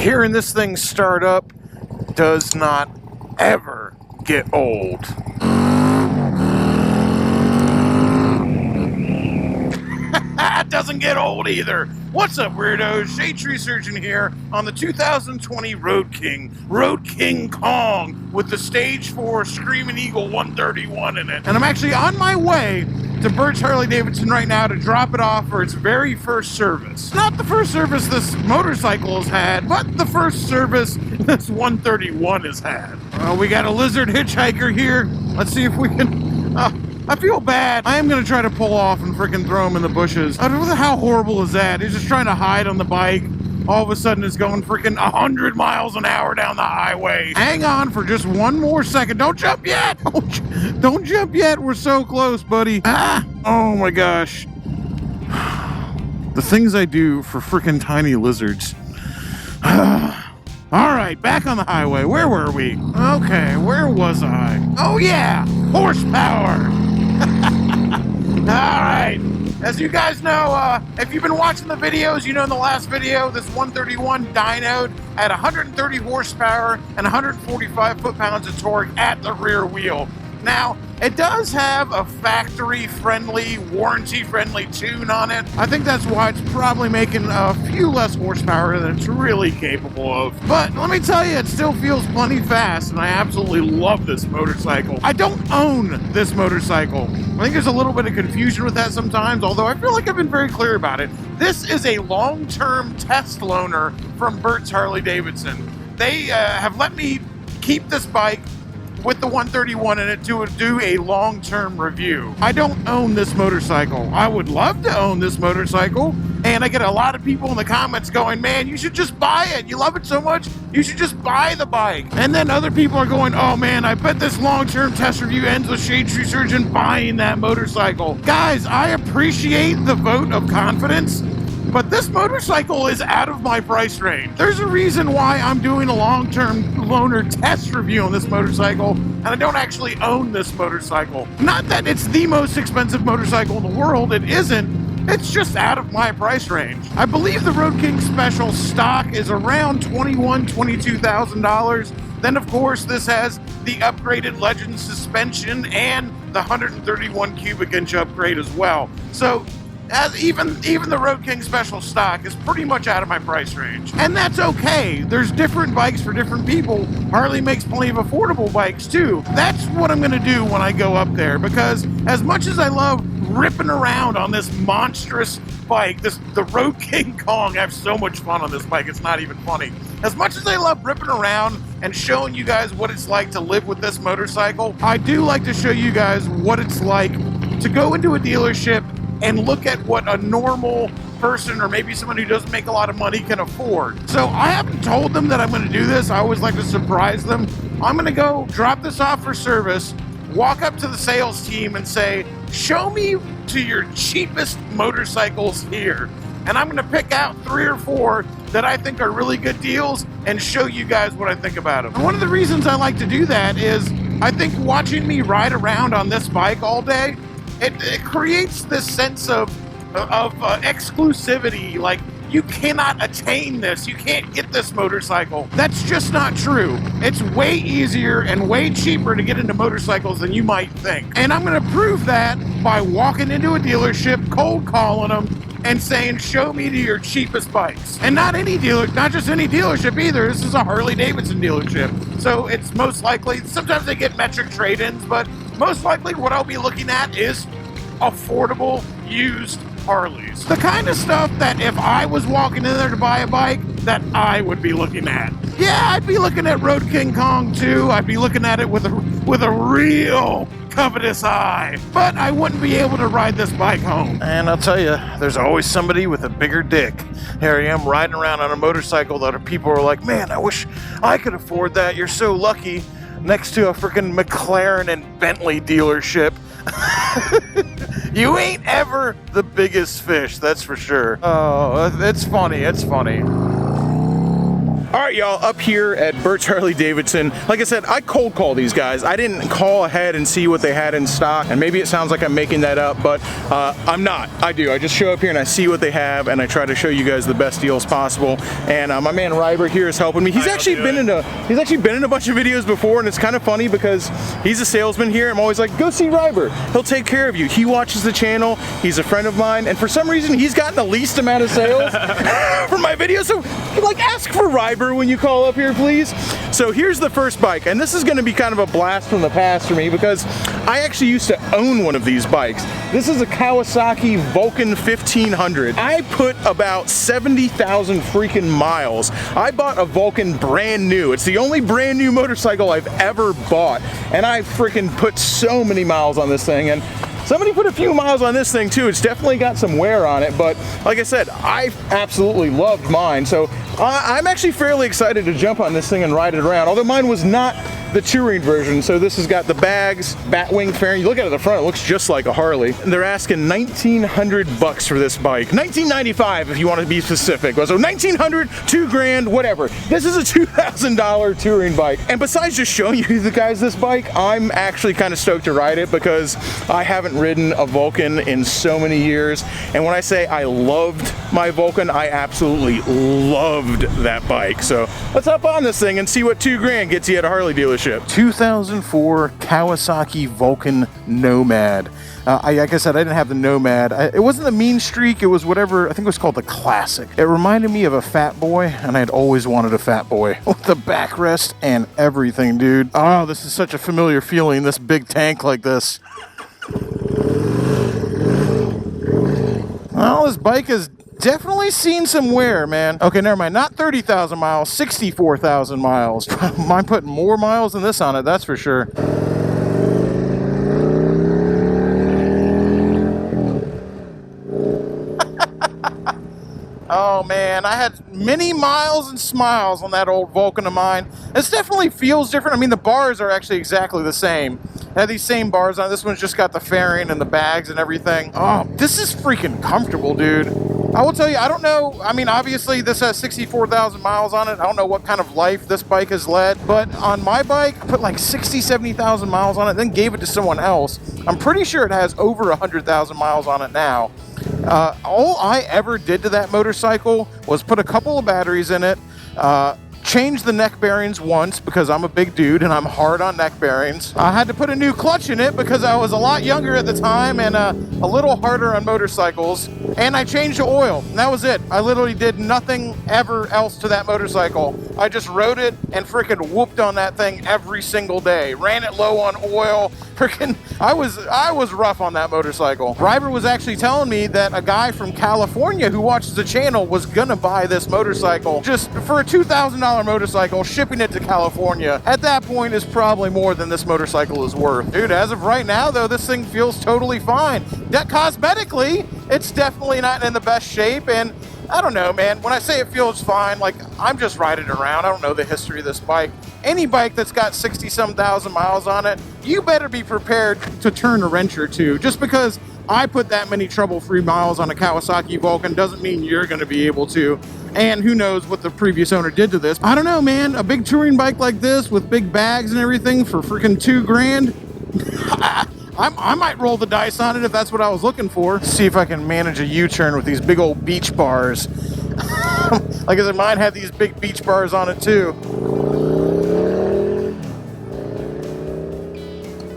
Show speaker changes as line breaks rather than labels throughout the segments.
Hearing this thing start up does not ever get old. It doesn't get old either. What's up, weirdos? Shadetree Surgeon here on the 2020 Road King Kong with the Stage 4 Screaming Eagle 131 in it. And I'm actually on my way to Bert's Harley Davidson right now to drop it off for its very first service. Not the first service this motorcycle has had, but the first service this 131 has had. We got a lizard hitchhiker here. Let's see if we can... I feel bad. I am going to try to pull off and freaking throw him in the bushes. I don't know, how horrible is that? He's just trying to hide on the bike. All of a sudden it's going freaking 100 miles an hour down the highway. Hang on for just one more second. Don't jump yet. Don't jump yet. We're so close, buddy. Ah! Oh my gosh. The things I do for freaking tiny lizards. All right, back on the highway. Where were we? Okay, where was I? Oh yeah, horsepower. All right, as you guys know, if you've been watching the videos, you know in the last video, this 131 dynoed had 130 horsepower and 145 foot-pounds of torque at the rear wheel. Now, it does have a factory-friendly, warranty-friendly tune on it. I think that's why it's probably making a few less horsepower than it's really capable of. But let me tell you, it still feels plenty fast, and I absolutely love this motorcycle. I don't own this motorcycle. I think there's a little bit of confusion with that sometimes, although I feel like I've been very clear about it. This is a long-term test loaner from Bert's Harley Davidson. They have let me keep this bike with the 131 in it to do a long-term review. I don't own this motorcycle. I would love to own this motorcycle, and I get a lot of people in the comments going, man, you should just buy it. You love it so much, you should just buy the bike. And then other people are going, oh man, I bet this long-term test review ends with Shadetree Surgeon buying that motorcycle. Guys, I appreciate the vote of confidence, but this motorcycle is out of my price range. There's a reason why I'm doing a long-term loaner test review on this motorcycle, and I don't actually own this motorcycle. Not that it's the most expensive motorcycle in the world, it isn't. It's just out of my price range. I believe the Road King Special stock is around $21,000, $22,000. Then, of course, this has the upgraded Legend suspension and the 131 cubic inch upgrade as well. So, even the Road King Special stock is pretty much out of my price range. And that's okay. There's different bikes for different people. Harley makes plenty of affordable bikes too. That's what I'm gonna do when I go up there, because as much as I love ripping around on this monstrous bike, the Road King Kong, I have so much fun on this bike, it's not even funny. As much as I love ripping around and showing you guys what it's like to live with this motorcycle, I do like to show you guys what it's like to go into a dealership and look at what a normal person or maybe someone who doesn't make a lot of money can afford. So I haven't told them that I'm going to do this. I always like to surprise them. I'm going to go drop this off for service, walk up to the sales team and say, show me to your cheapest motorcycles here. And I'm going to pick out 3 or 4 that I think are really good deals and show you guys what I think about them. And one of the reasons I like to do that is I think watching me ride around on this bike all day, it creates this sense of exclusivity. Like, you cannot attain this. You can't get this motorcycle. That's just not true. It's way easier and way cheaper to get into motorcycles than you might think. And I'm going to prove that by walking into a dealership, cold calling them, and saying, show me to your cheapest bikes. And not just any dealership either. This is a Harley Davidson dealership. So it's most likely, sometimes they get metric trade-ins, but most likely what I'll be looking at is affordable used Harleys. The kind of stuff that if I was walking in there to buy a bike, that I would be looking at. Yeah, I'd be looking at Road King Kong too. I'd be looking at it with a real covetous eye. But I wouldn't be able to ride this bike home. And I'll tell you, there's always somebody with a bigger dick. Here I am riding around on a motorcycle that other people are like, man, I wish I could afford that. You're so lucky. Next to a freaking McLaren and Bentley dealership. You ain't ever the biggest fish, that's for sure. Oh, it's funny, it's funny.
All right, y'all, up here at Bert's Harley Davidson. Like I said, I cold call these guys. I didn't call ahead and see what they had in stock, and maybe it sounds like I'm making that up, but I'm not. I do. I just show up here and I see what they have, and I try to show you guys the best deals possible. And my man Ryber here is helping me. He's actually been in a bunch of videos before, and it's kind of funny because he's a salesman here. I'm always like, go see Ryber. He'll take care of you. He watches the channel. He's a friend of mine, and for some reason, he's gotten the least amount of sales from my videos. So, like, ask for Ryber when you call up here, please. So here's the first bike, and this is going to be kind of a blast from the past for me because I actually used to own one of these bikes. This is a Kawasaki Vulcan 1500. I put about 70,000 freaking miles. I bought a Vulcan brand new. It's the only brand new motorcycle I've ever bought, and I freaking put so many miles on this thing. And somebody put a few miles on this thing too. It's definitely got some wear on it, but like I said, I absolutely loved mine. So I'm actually fairly excited to jump on this thing and ride it around, although mine was not the touring version. So this has got the bags, Batwing fairing. You look at it at the front, it looks just like a Harley. And they're asking 1,900 bucks for this bike. 1995 if you want to be specific. So 1,900, 2 grand, whatever. This is a $2,000 touring bike. And besides just showing you the guys this bike, I'm actually kind of stoked to ride it because I haven't ridden a Vulcan in so many years. And when I say I loved my Vulcan, I absolutely loved that bike. So let's hop on this thing and see what 2 grand gets you at a Harley dealership. 2004 Kawasaki Vulcan Nomad. Like I said, I didn't have the Nomad. It wasn't the Mean Streak. It was whatever, I think it was called the Classic. It reminded me of a Fat Boy, and I'd always wanted a Fat Boy. With the backrest and everything, dude. Oh, this is such a familiar feeling, this big tank like this. Well, this bike has definitely seen some wear, man. Okay, never mind. Not 30,000 miles, 64,000 miles. Mine putting more miles than this on it, that's for sure. Oh man, I had many miles and smiles on that old Vulcan of mine. This definitely feels different. I mean, the bars are actually exactly the same. I had these same bars on. This one's just got the fairing and the bags and everything. Oh, this is freaking comfortable, dude. I will tell you, I don't know. I mean, obviously this has 64,000 miles on it. I don't know what kind of life this bike has led, but on my bike, I put like 60, 70,000 miles on it, then gave it to someone else. I'm pretty sure it has over 100,000 miles on it now. All I ever did to that motorcycle was put a couple of batteries in it, changed the neck bearings once because I'm a big dude and I'm hard on neck bearings. I had to put a new clutch in it because I was a lot younger at the time and a little harder on motorcycles. And I changed the oil, and that was it. I literally did nothing ever else to that motorcycle. I just rode it and freaking whooped on that thing every single day. Ran it low on oil. Freaking, I was rough on that motorcycle. Ryber was actually telling me that a guy from California who watches the channel was gonna buy this motorcycle just for a $2,000 motorcycle, shipping it to California. At that point, is probably more than this motorcycle is worth. Dude, as of right now, though, this thing feels totally fine. That cosmetically, it's definitely not in the best shape, and I don't know, man. When I say it feels fine, like, I'm just riding around. I don't know the history of this bike. Any bike that's got 60-some thousand miles on it, you better be prepared to turn a wrench or two. Just because I put that many trouble-free miles on a Kawasaki Vulcan doesn't mean you're going to be able to. And who knows what the previous owner did to this. I don't know, man. A big touring bike like this with big bags and everything for freaking 2 grand? I might roll the dice on it if that's what I was looking for. See if I can manage a U-turn with these big old beach bars. Like I said, mine had these big beach bars on it too.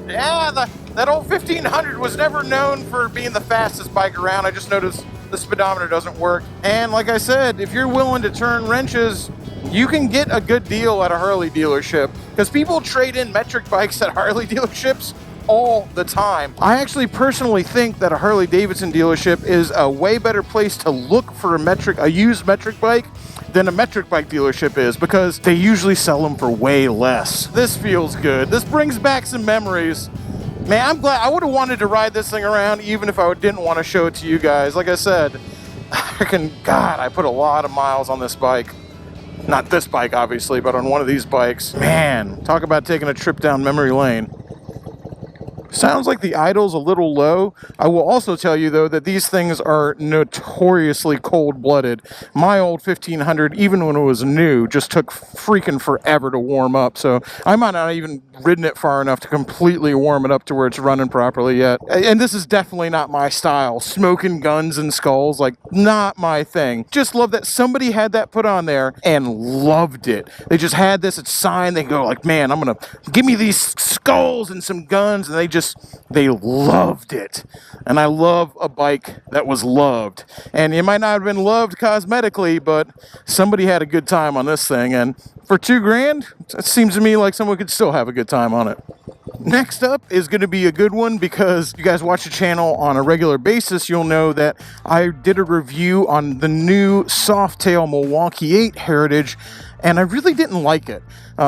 Yeah, that old 1500 was never known for being the fastest bike around. I just noticed the speedometer doesn't work. And like I said, if you're willing to turn wrenches, you can get a good deal at a Harley dealership. Because people trade in metric bikes at Harley dealerships all the time. I actually personally think that a Harley Davidson dealership is a way better place to look for a used metric bike than a metric bike dealership is, because they usually sell them for way less. This feels good. This brings back some memories. Man, I'm glad. I would have wanted to ride this thing around even if I didn't want to show it to you guys. Like I said, God, I put a lot of miles on this bike. Not this bike, obviously, but on one of these bikes. Man, talk about taking a trip down memory lane. Sounds like the idle's a little low. I will also tell you, though, that these things are notoriously cold-blooded. My old 1500, even when it was new, just took freaking forever to warm up. So I might not even ridden it far enough to completely warm it up to where it's running properly yet. And this is definitely not my style. Smoking guns and skulls, like, not my thing. Just love that somebody had that put on there and loved it. They just had this, it's signed, they go like, man, I'm gonna give me these skulls and some guns, and they loved it. And I love a bike that was loved. And it might not have been loved cosmetically, but somebody had a good time on this thing, and for $2,000, it seems to me like someone could still have a good time on it. Next up is going to be a good one, because you guys watch the channel on a regular basis, you'll know that I did a review on the new Softail Milwaukee 8 Heritage, and I really didn't like it,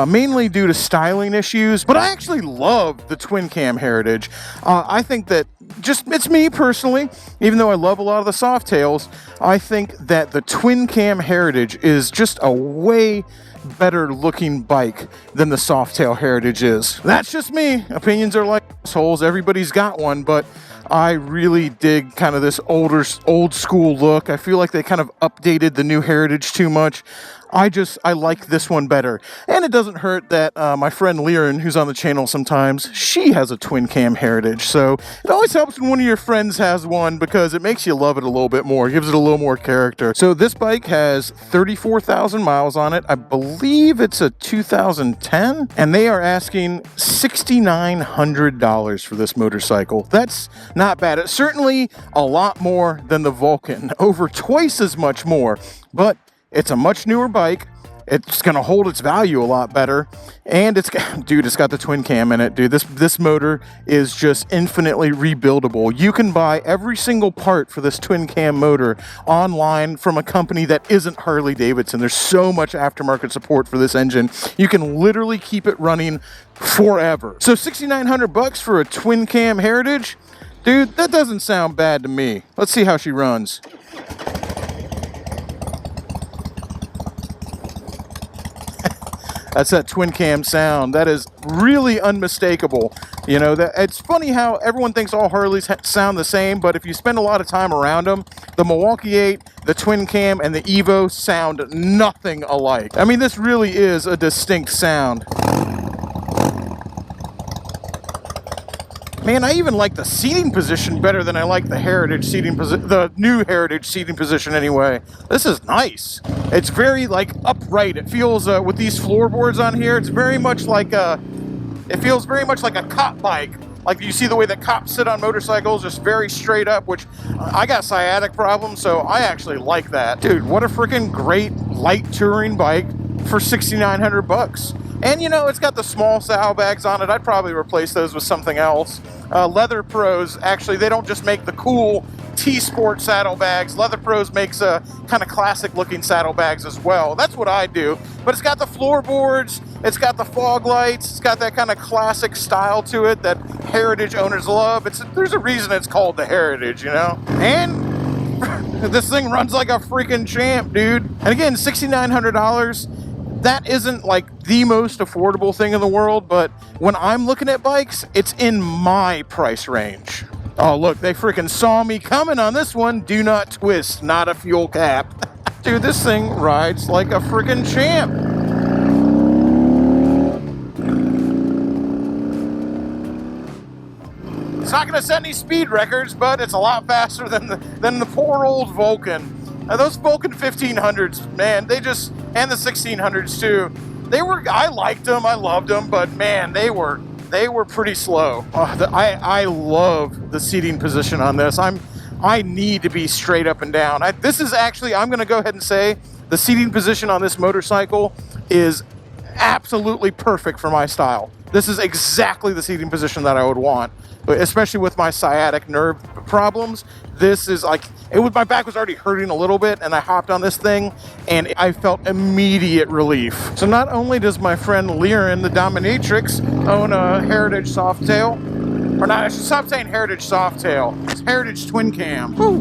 mainly due to styling issues, but I actually love the twin cam Heritage. I think that, it's me personally, even though I love a lot of the Softails, I think that the twin cam Heritage is just a way better looking bike than the Softail Heritage is. That's just me. Opinions are like assholes. Everybody's got one, but I really dig kind of this old school look. I feel like they kind of updated the new Heritage too much. I like this one better. And it doesn't hurt that my friend Liren, who's on the channel sometimes, she has a twin cam Heritage. So it always helps when one of your friends has one, because it makes you love it a little bit more. It gives it a little more character. So this bike has 34,000 miles on it. I believe it's a 2010. And they are asking $6,900 for this motorcycle. That's not bad. It's certainly a lot more than the Vulcan. Over twice as much more. But it's a much newer bike. It's going to hold its value a lot better. And it's got the twin cam in it, dude. This motor is just infinitely rebuildable. You can buy every single part for this twin cam motor online from a company that isn't Harley Davidson. There's so much aftermarket support for this engine. You can literally keep it running forever. So $6,900 for a twin cam Heritage? Dude, that doesn't sound bad to me. Let's see how she runs. That's that twin cam sound. That is really unmistakable. You know, that it's funny how everyone thinks all Harleys sound the same, but if you spend a lot of time around them, the Milwaukee 8, the twin cam, and the Evo sound nothing alike. I mean, this really is a distinct sound. Man, I even like the seating position better than I like the Heritage seating position, the new Heritage seating position anyway. This is nice. It's very like upright. It feels with these floorboards on here, it's very much like it feels very much like a cop bike. Like you see the way that cops sit on motorcycles, just very straight up, which I got sciatic problems, so I actually like that. Dude, what a freaking great light touring bike for $6,900. And you know, it's got the small saddlebags on it. I'd probably replace those with something else. Leather Pros, actually, they don't just make the cool T-Sport saddlebags. Leather Pros makes kind of classic looking saddlebags as well. That's what I do. But it's got the floorboards, it's got the fog lights, it's got that kind of classic style to it that Heritage owners love. There's a reason it's called the Heritage, you know? And this thing runs like a freaking champ, dude. And again, $6,900. That isn't like the most affordable thing in the world, but when I'm looking at bikes, it's in my price range. Oh, look, they freaking saw me coming on this one. Do not twist, not a fuel cap. Dude, this thing rides like a freaking champ. It's not going to set any speed records, but it's a lot faster than the poor old Vulcan. Now, those Vulcan 1500s, man, and the 1600s too, I liked them, I loved them, but man, they were pretty slow. I love the seating position on this. I need to be straight up and down. I'm going to go ahead and say the seating position on this motorcycle is absolutely perfect for my style. This is exactly the seating position that I would want, especially with my sciatic nerve problems. This is like, my back was already hurting a little bit, and I hopped on this thing, and I felt immediate relief. So not only does my friend Liren, the Dominatrix, own a Heritage Softail, or not, I should stop saying Heritage Softail, it's Heritage Twin Cam. Woo.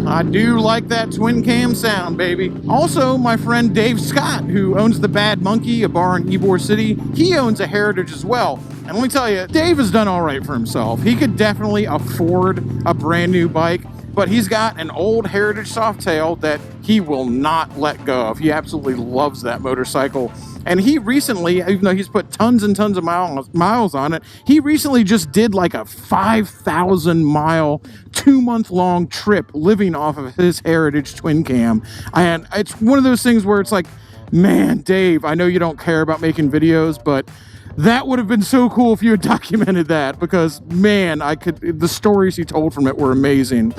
I do like that twin cam sound, baby. Also, my friend Dave Scott, who owns the Bad Monkey, a bar in Ybor City, he owns a Heritage as well. And let me tell you, Dave has done all right for himself. He could definitely afford a brand new bike, but he's got an old Heritage Softail that he will not let go of. He absolutely loves that motorcycle. And he recently, even though he's put tons and tons of miles on it, he recently just did like a 5,000 mile, 2-month-long trip living off of his Heritage twin cam. And it's one of those things where it's like, man, Dave, I know you don't care about making videos, but that would have been so cool if you had documented that, because man, the stories he told from it were amazing.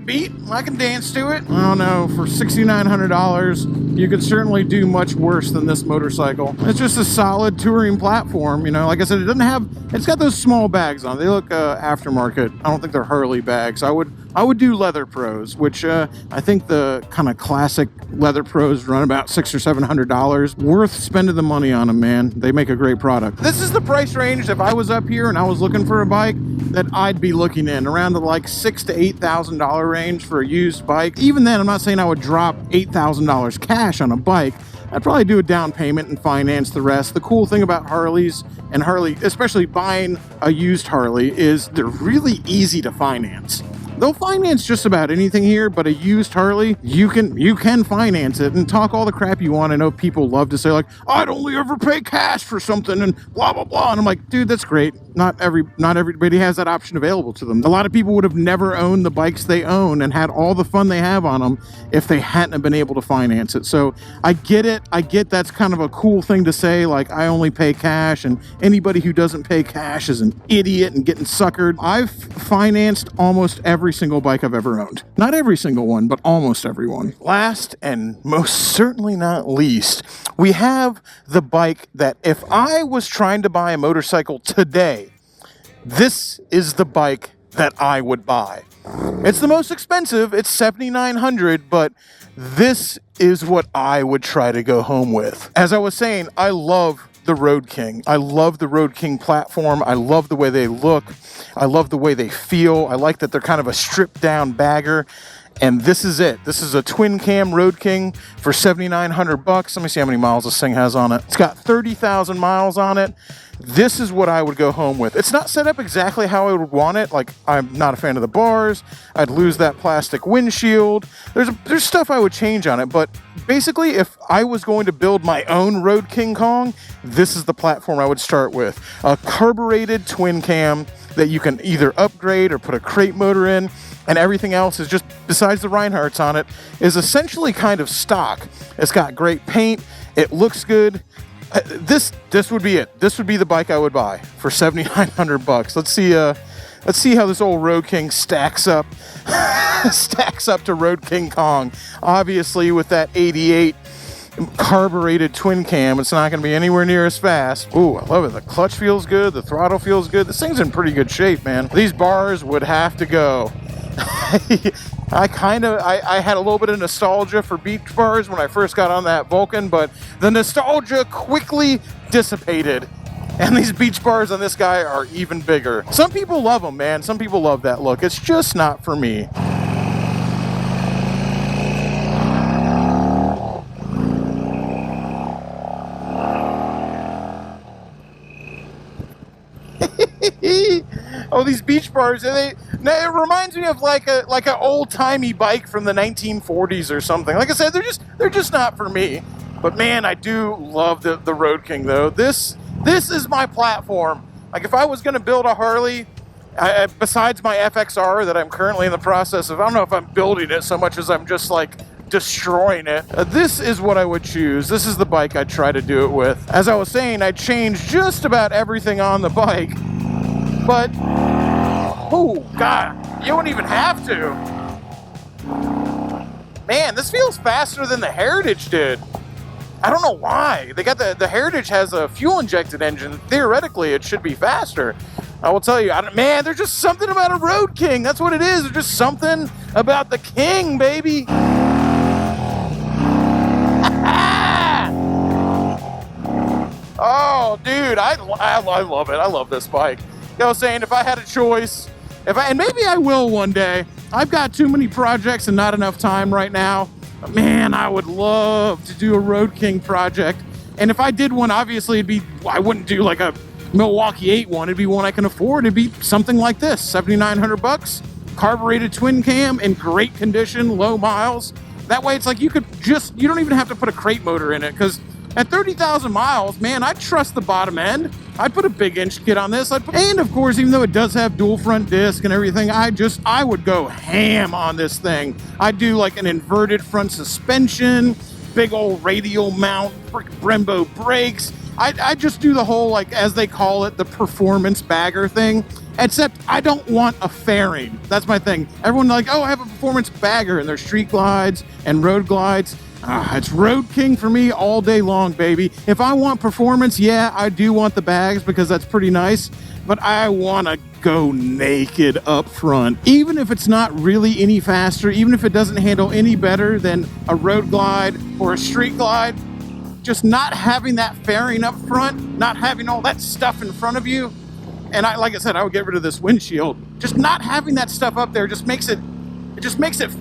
Beat. I can dance to it. I don't know, for $6,900 you could certainly do much worse than this motorcycle. It's just a solid touring platform, you know. Like I said, it's got those small bags on it. They look aftermarket. I don't think they're Harley bags. I would do Leather Pros, which I think the kind of classic Leather Pros run about $600 or $700. Worth spending the money on them, man. They make a great product. This is the price range if I was up here and I was looking for a bike that I'd be looking in, around the like $6,000 to $8,000 range for a used bike. Even then, I'm not saying I would drop $8,000 cash on a bike. I'd probably do a down payment and finance the rest. The cool thing about Harleys, and Harley, especially buying a used Harley, is they're really easy to finance. They'll finance just about anything here, but a used Harley, you can finance it and talk all the crap you want. I know people love to say like, I'd only ever pay cash for something and blah, blah, blah. And I'm like, dude, that's great. Not everybody has that option available to them. A lot of people would have never owned the bikes they own and had all the fun they have on them if they hadn't been able to finance it. So I get it. I get that's kind of a cool thing to say, like, I only pay cash, and anybody who doesn't pay cash is an idiot and getting suckered. I've financed almost every single bike I've ever owned. Not every single one, but almost every one. Last and most certainly not least, we have the bike that if I was trying to buy a motorcycle today, this is the bike that I would buy. It's the most expensive. It's $7,900, but this is what I would try to go home with. As I was saying, I love the Road King. I love the Road King platform. I love the way they look. I love the way they feel. I like that they're kind of a stripped down bagger. And this is it. This is a twin cam Road King for $7,900. Let me see how many miles this thing has on it. It's got 30,000 miles on it. This is what I would go home with. It's not set up exactly how I would want it. Like, I'm not a fan of the bars. I'd lose that plastic windshield. There's stuff I would change on it, but basically, if I was going to build my own Road King Kong, this is the platform I would start with. A carbureted twin cam that you can either upgrade or put a crate motor in, and everything else is just, besides the Reinhardts on it, is essentially kind of stock. It's got great paint. It looks good. This would be it. This would be the bike I would buy for $7,900. Let's see how this old Road King stacks up to Road King Kong. Obviously, with that 88 carbureted twin cam, it's not going to be anywhere near as fast. Ooh, I love it. The clutch feels good. The throttle feels good. This thing's in pretty good shape, man. These bars would have to go. I had a little bit of nostalgia for beach bars when I first got on that Vulcan, but the nostalgia quickly dissipated. And these beach bars on this guy are even bigger. Some people love them, man. Some people love that look. It's just not for me. Oh, these beach bars, it reminds me of like an old-timey bike from the 1940s or something. Like I said, they're just not for me. But man, I do love the Road King though. This is my platform. Like, if I was going to build a Harley, besides my FXR that I'm currently in the process of, I don't know if I'm building it so much as I'm just like destroying it. This is what I would choose. This is the bike I'd try to do it with. As I was saying, I'd change just about everything on the bike, but oh God, you wouldn't even have to. Man, this feels faster than the Heritage did. I don't know why. They got the Heritage has a fuel injected engine. Theoretically, it should be faster. I will tell you, man, there's just something about a Road King. That's what it is. There's just something about the King, baby. Oh, dude, I love it. I love this bike. You know what I'm saying? If I had a choice, and maybe I will one day. I've got too many projects and not enough time right now. But man, I would love to do a Road King project. And if I did one, obviously I wouldn't do like a Milwaukee 8 one. It'd be one I can afford. It'd be something like this, $7,900, carbureted twin cam in great condition, low miles. That way it's like you don't even have to put a crate motor in it, because at 30,000 miles, man, I trust the bottom end. I'd put a big inch kit on this. And of course, even though it does have dual front disc and everything, I would go ham on this thing. I'd do like an inverted front suspension, big old radial mount, Brembo brakes. I just do the whole, like, as they call it, the performance bagger thing. Except I don't want a fairing. That's my thing. Everyone like, oh, I have a performance bagger, and there's street glides and road glides. It's Road King for me all day long, baby. If I want performance, yeah, I do want the bags because that's pretty nice, but I want to go naked up front. Even if it's not really any faster, even if it doesn't handle any better than a road glide or a street glide, just not having that fairing up front, not having all that stuff in front of you, and like I said, I would get rid of this windshield. Just not having that stuff up there just makes it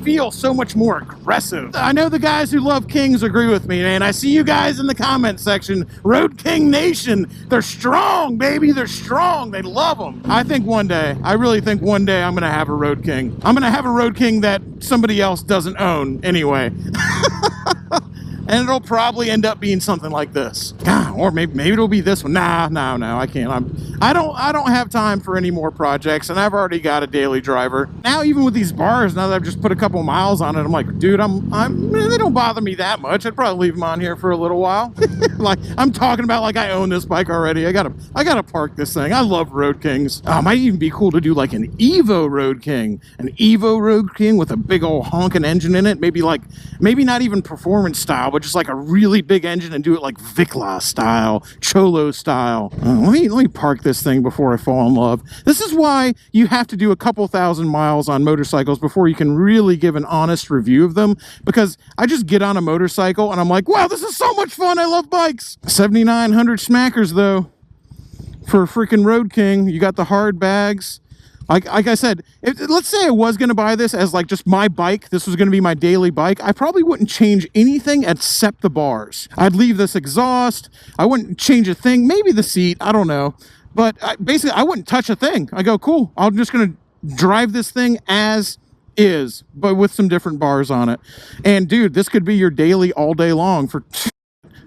feel so much more aggressive. I know the guys who love Kings agree with me, man. I see you guys in the comment section. Road King Nation, they're strong, baby. They're strong. They love them. I really think one day I'm gonna have a Road King. I'm gonna have a Road King that somebody else doesn't own anyway. And it'll probably end up being something like this. Or maybe it'll be this one. No, I can't. I don't have time for any more projects, and I've already got a daily driver. Now, even with these bars, now that I've just put a couple miles on it, I'm like, dude, they don't bother me that much. I'd probably leave them on here for a little while. Like, I'm talking about like I own this bike already. I gotta park this thing. I love Road Kings. It might even be cool to do like an Evo Road King. An Evo Road King with a big old honking engine in it. Maybe not even performance style, but just like a really big engine, and do it like Vicla style, Cholo style. Let me park this thing before I fall in love. This is why you have to do a couple thousand miles on motorcycles before you can really give an honest review of them, because I just get on a motorcycle and I'm like, wow, this is so much fun. I love bikes. 7,900 smackers though for a freaking Road King. You got the hard bags. Like I said, let's say I was going to buy this as like just my bike, this was going to be my daily bike, I probably wouldn't change anything except the bars. I'd leave this exhaust. I wouldn't change a thing. Maybe the seat. I don't know. But basically, I wouldn't touch a thing. I go, cool. I'm just going to drive this thing as is, but with some different bars on it. And dude, this could be your daily all day long for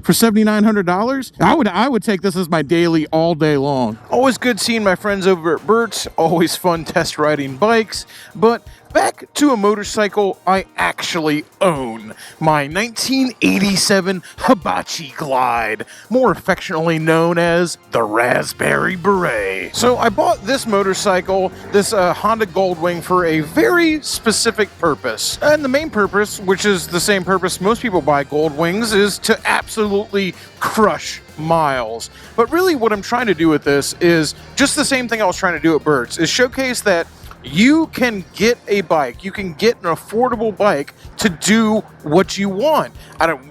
$7,900. I would take this as my daily all day long. Always good seeing my friends over at Bert's. Always fun test riding bikes. But back to a motorcycle I actually own. My 1987 Hibachi Glide, more affectionately known as the Raspberry Beret. So I bought this motorcycle, this Honda Goldwing, for a very specific purpose. And the main purpose, which is the same purpose most people buy Goldwings, is to absolutely crush miles. But really what I'm trying to do with this is just the same thing I was trying to do at Bert's, is showcase that you can get a bike, you can get an affordable bike to do what you want.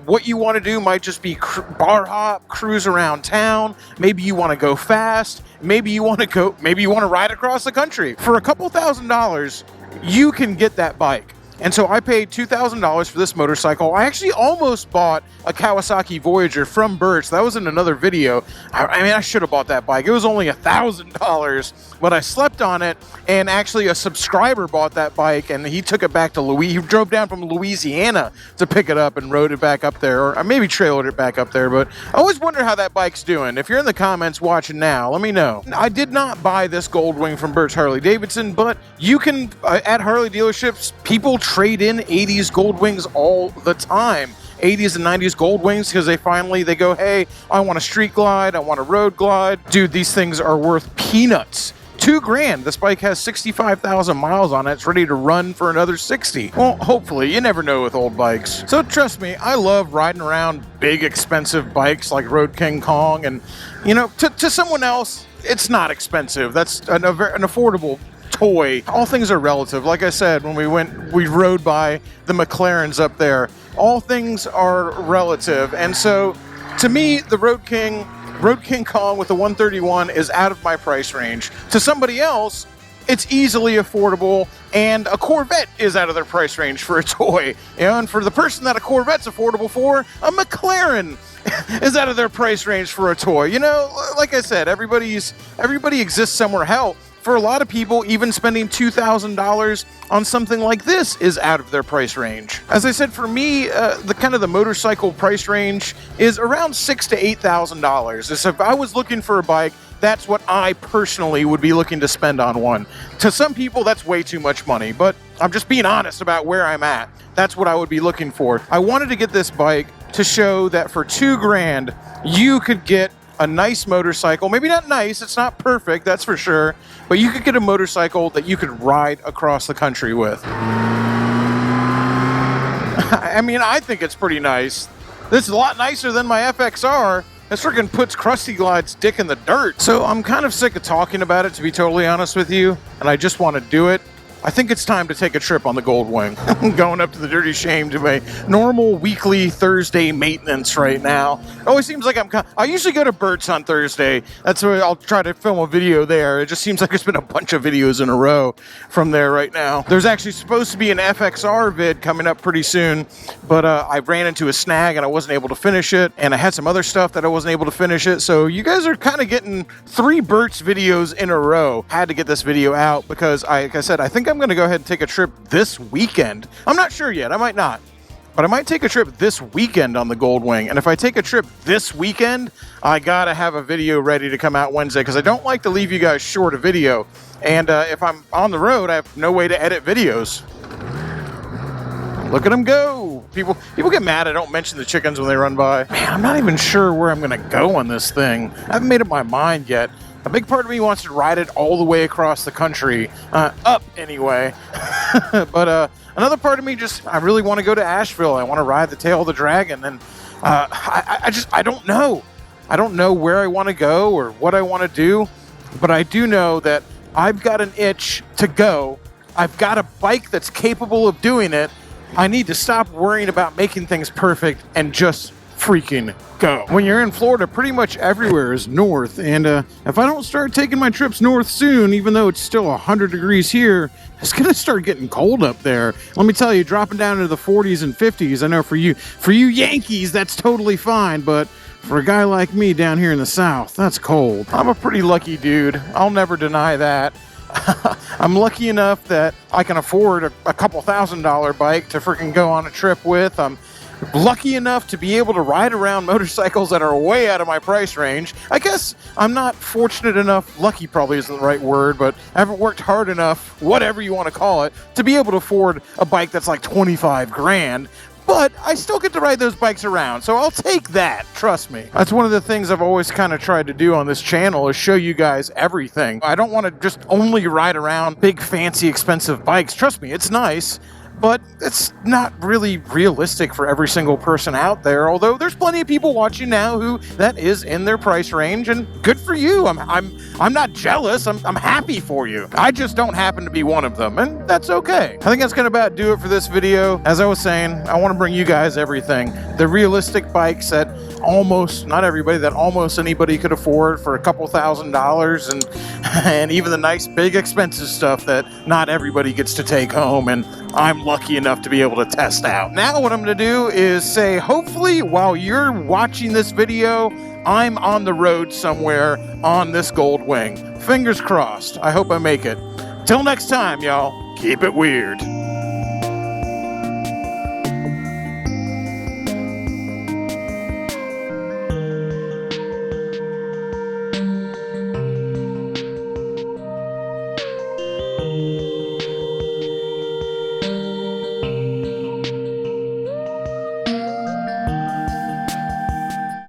What you want to do might just be bar hop, cruise around town. Maybe you want to go fast. Maybe you want to ride across the country. For a couple $1,000s, you can get that bike. And so I paid $2,000 for this motorcycle. I actually almost bought a Kawasaki Voyager from Bert. That was in another video. I should have bought that bike. It was only $1,000, but I slept on it, and actually a subscriber bought that bike, and he took it back to He drove down from Louisiana to pick it up and rode it back up there, or maybe trailered it back up there, but I always wonder how that bike's doing. If you're in the comments watching now, let me know. I did not buy this Goldwing from Bert's Harley Davidson, but you can, at Harley dealerships, people trade in 80s Goldwings all the time. 80s and 90s Goldwings, because they go, hey, I want a street glide, I want a road glide. Dude, these things are worth peanuts. $2,000. This bike has 65,000 miles on it. It's ready to run for another 60. Well, hopefully. You never know with old bikes. So trust me, I love riding around big, expensive bikes like Road King Kong. And, to someone else, it's not expensive. That's an affordable toy. All things are relative. Like I said, when we rode by the McLarens up there, all things are relative. And so to me, the Road King,
Road King Kong with the 131 is out of my price range. To somebody else, it's easily affordable, and a Corvette is out of their price range for a toy. You know, and for the person that a Corvette's affordable for, a McLaren is out of their price range for a toy. You know, like I said, everybody exists somewhere. Hell, for a lot of people, even spending $2,000 on something like this is out of their price range. As I said, for me, the motorcycle price range is around $6,000 to $8,000. So if I was looking for a bike, that's what I personally would be looking to spend on one. To some people, that's way too much money, but I'm just being honest about where I'm at. That's what I would be looking for. I wanted to get this bike to show that for $2,000, you could get a nice motorcycle. Maybe not nice, it's not perfect, that's for sure, but you could get a motorcycle that you could ride across the country with. I mean, I think it's pretty nice. This is a lot nicer than my FXR. This freaking puts Krusty Glide's dick in the dirt. So I'm kind of sick of talking about it, to be totally honest with you, and I just want to do it. I think it's time to take a trip on the Goldwing. I'm going up to the Dirty Shame to my normal weekly Thursday maintenance right now. It always seems like I usually go to Bert's on Thursday. That's where I'll try to film a video there. It just seems like there's been a bunch of videos in a row from there right now. There's actually supposed to be an FXR vid coming up pretty soon, but I ran into a snag and I wasn't able to finish it, and I had some other stuff that I wasn't able to finish it. So you guys are kind of getting 3 Bert's videos in a row. Had to get this video out because, like I said, I think I'm going to go ahead and take a trip this weekend. I'm not sure yet. I might not. But I might take a trip this weekend on the Goldwing. And if I take a trip this weekend, I got to have a video ready to come out Wednesday because I don't like to leave you guys short a video. And if I'm on the road, I have no way to edit videos. Look at them go. People get mad I don't mention the chickens when they run by. Man, I'm not even sure where I'm going to go on this thing. I haven't made up my mind yet. A big part of me wants to ride it all the way across the country, up anyway. But another part of me I really want to go to Asheville. I want to ride the Tail of the Dragon, and I don't know. I don't know where I want to go or what I want to do, but I do know that I've got an itch to go. I've got a bike that's capable of doing it. I need to stop worrying about making things perfect and just freaking go. When you're in Florida, pretty much everywhere is north, and if I don't start taking my trips north soon, even though it's still 100 degrees here, it's gonna start getting cold up there. Let me tell you, dropping down into the 40s and 50s, I know for you Yankees, that's totally fine, but for a guy like me down here in the South, that's cold. I'm a pretty lucky dude. I'll never deny that. I'm lucky enough that I can afford a couple $1,000 bike to freaking go on a trip with. I'm lucky enough to be able to ride around motorcycles that are way out of my price range. I guess I'm not fortunate enough, lucky probably isn't the right word, but I haven't worked hard enough, whatever you want to call it, to be able to afford a bike that's like 25 grand. But I still get to ride those bikes around, so I'll take that, trust me. That's one of the things I've always kind of tried to do on this channel is show you guys everything. I don't want to just only ride around big, fancy, expensive bikes. Trust me, it's nice, but it's not really realistic for every single person out there, although there's plenty of people watching now who that is in their price range, and good for you. I'm not jealous. I'm happy for you. I just don't happen to be one of them, and that's okay. I think that's gonna about do it for this video. As I was saying, I want to bring you guys everything. The realistic bikes that not everybody, that almost anybody could afford for a couple $1,000s, and even the nice big expensive stuff that not everybody gets to take home, and I'm lucky enough to be able to test out. Now what I'm going to do is say, hopefully while you're watching this video, I'm on the road somewhere on this Goldwing. Fingers crossed. I hope I make it. Till next time, y'all, keep it weird.